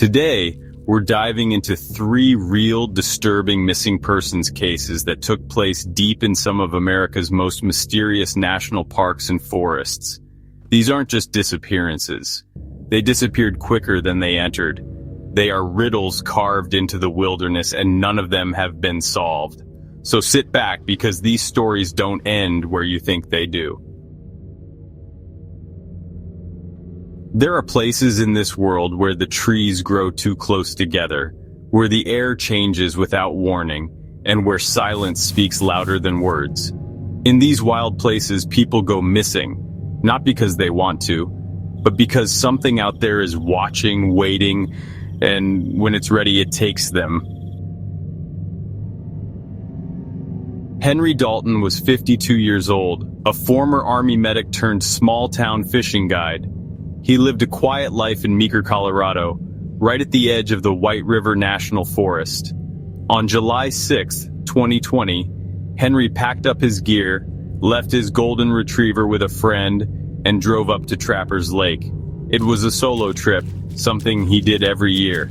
Today, we're diving into 3 real disturbing missing persons cases that took place deep in some of America's most mysterious national parks and forests. These aren't just disappearances. They disappeared quicker than they entered. They are riddles carved into the wilderness, and none of them have been solved. So sit back, because these stories don't end where you think they do. There are places in this world where the trees grow too close together, where the air changes without warning, and where silence speaks louder than words. In these wild places, people go missing, not because they want to, but because something out there is watching, waiting, and when it's ready, it takes them. Henry Dalton was 52 years old, a former Army medic turned small-town fishing guide. He lived a quiet life in Meeker, Colorado, right at the edge of the White River National Forest. On July 6, 2020, Henry packed up his gear, left his golden retriever with a friend, and drove up to Trappers Lake. It was a solo trip, something he did every year.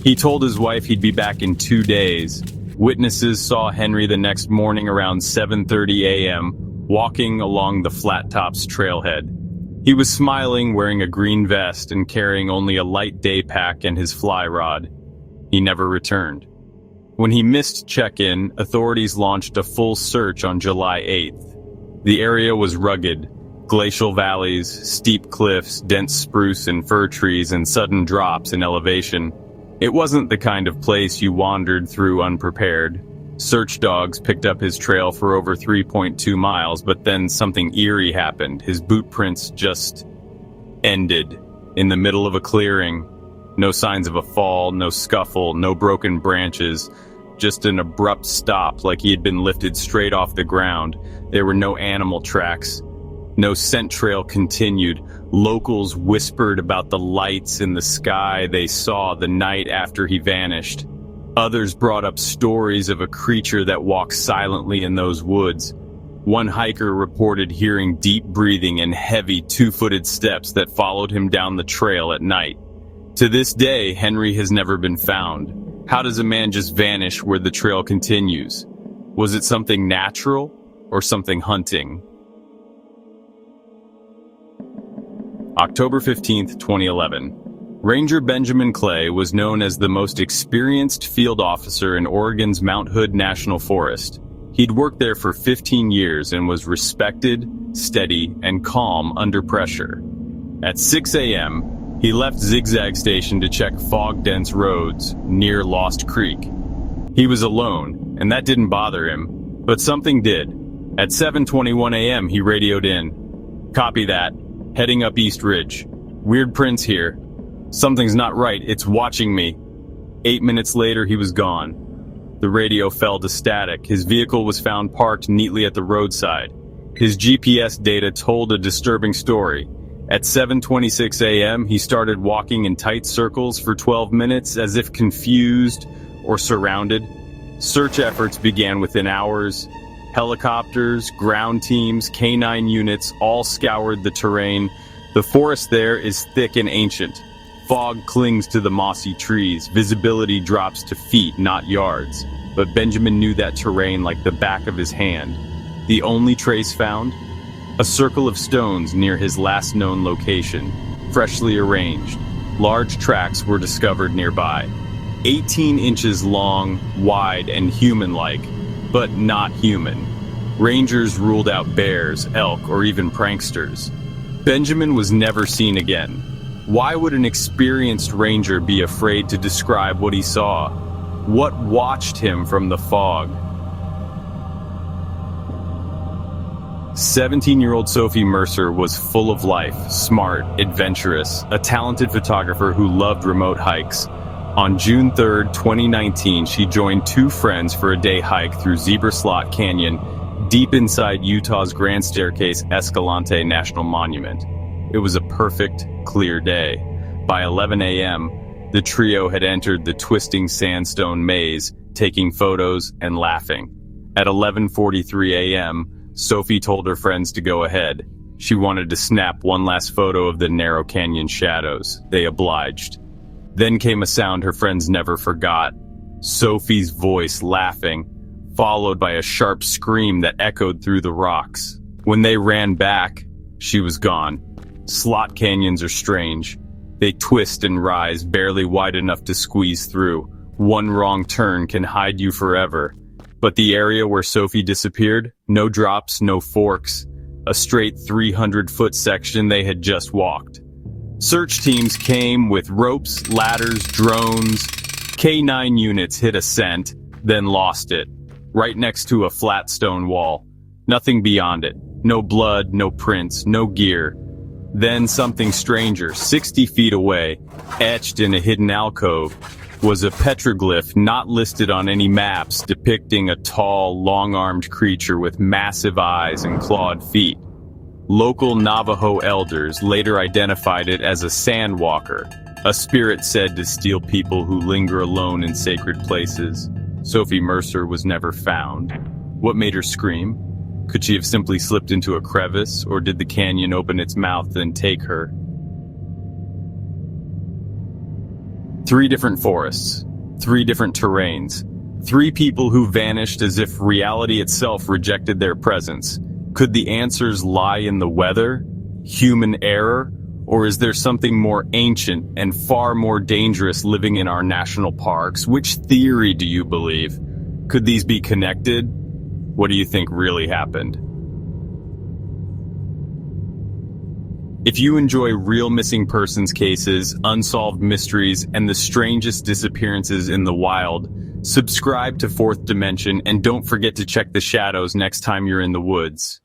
He told his wife he'd be back in 2 days. Witnesses saw Henry the next morning around 7:30 a.m., walking along the Flat Tops trailhead. He was smiling, wearing a green vest, and carrying only a light day pack and his fly rod. He never returned. When he missed check-in, authorities launched a full search on July 8th. The area was rugged. Glacial valleys, steep cliffs, dense spruce and fir trees, and sudden drops in elevation. It wasn't the kind of place you wandered through unprepared. Search dogs picked up his trail for over 3.2 miles, but then something eerie happened. His boot prints just ended in the middle of a clearing. No signs of a fall, no scuffle, no broken branches, just an abrupt stop, like he had been lifted straight off the ground. There were no animal tracks. No scent trail continued. Locals whispered about the lights in the sky they saw the night after he vanished. Others brought up stories of a creature that walked silently in those woods. One hiker reported hearing deep breathing and heavy 2-footed steps that followed him down the trail at night. To this day, Henry has never been found. How does a man just vanish where the trail continues? Was it something natural or something hunting? October 15th, 2011. Ranger Benjamin Clay was known as the most experienced field officer in Oregon's Mount Hood National Forest. He'd worked there for 15 years and was respected, steady, and calm under pressure. At 6 a.m., he left Zigzag Station to check fog-dense roads near Lost Creek. He was alone, and that didn't bother him, but something did. At 7:21 a.m., he radioed in. "Copy that. Heading up East Ridge. Weird prints here. Something's not right, it's watching me." 8 minutes later, he was gone. The radio fell to static. His vehicle was found parked neatly at the roadside. His GPS data told a disturbing story. At 7:26 a.m., he started walking in tight circles for 12 minutes as if confused or surrounded. Search efforts began within hours. Helicopters, ground teams, canine units all scoured the terrain. The forest there is thick and ancient. Fog clings to the mossy trees. Visibility drops to feet, not yards. But Benjamin knew that terrain like the back of his hand. The only trace found? A circle of stones near his last known location, freshly arranged. Large tracks were discovered nearby. 18 inches long, wide, and human-like, but not human. Rangers ruled out bears, elk, or even pranksters. Benjamin was never seen again. Why would an experienced ranger be afraid to describe what he saw? What watched him from the fog? 17-year-old Sophie Mercer was full of life, smart, adventurous, a talented photographer who loved remote hikes. On June 3, 2019, she joined 2 friends for a day hike through Zebra Slot Canyon, deep inside Utah's Grand Staircase Escalante National Monument. It was a perfect, clear day. By 11 a.m., the trio had entered the twisting sandstone maze, taking photos and laughing. At 11:43 a.m., Sophie told her friends to go ahead. She wanted to snap one last photo of the narrow canyon shadows. They obliged. Then came a sound her friends never forgot. Sophie's voice laughing, followed by a sharp scream that echoed through the rocks. When they ran back, she was gone. Slot canyons are strange. They twist and rise barely wide enough to squeeze through. One wrong turn can hide you forever. But the area where Sophie disappeared, no drops, no forks. A straight 300-foot section they had just walked. Search teams came with ropes, ladders, drones. K9 units hit a scent, then lost it. Right next to a flat stone wall. Nothing beyond it. No blood, no prints, no gear. Then something stranger, 60 feet away, etched in a hidden alcove, was a petroglyph not listed on any maps depicting a tall, long-armed creature with massive eyes and clawed feet. Local Navajo elders later identified it as a sandwalker, a spirit said to steal people who linger alone in sacred places. Sophie Mercer was never found. What made her scream? Could she have simply slipped into a crevice, or did the canyon open its mouth and take her? 3 different forests, 3 different terrains, 3 people who vanished as if reality itself rejected their presence. Could the answers lie in the weather, human error, or is there something more ancient and far more dangerous living in our national parks? Which theory do you believe? Could these be connected? What do you think really happened? If you enjoy real missing persons cases, unsolved mysteries, and the strangest disappearances in the wild, subscribe to Fourth Dimension and don't forget to check the shadows next time you're in the woods.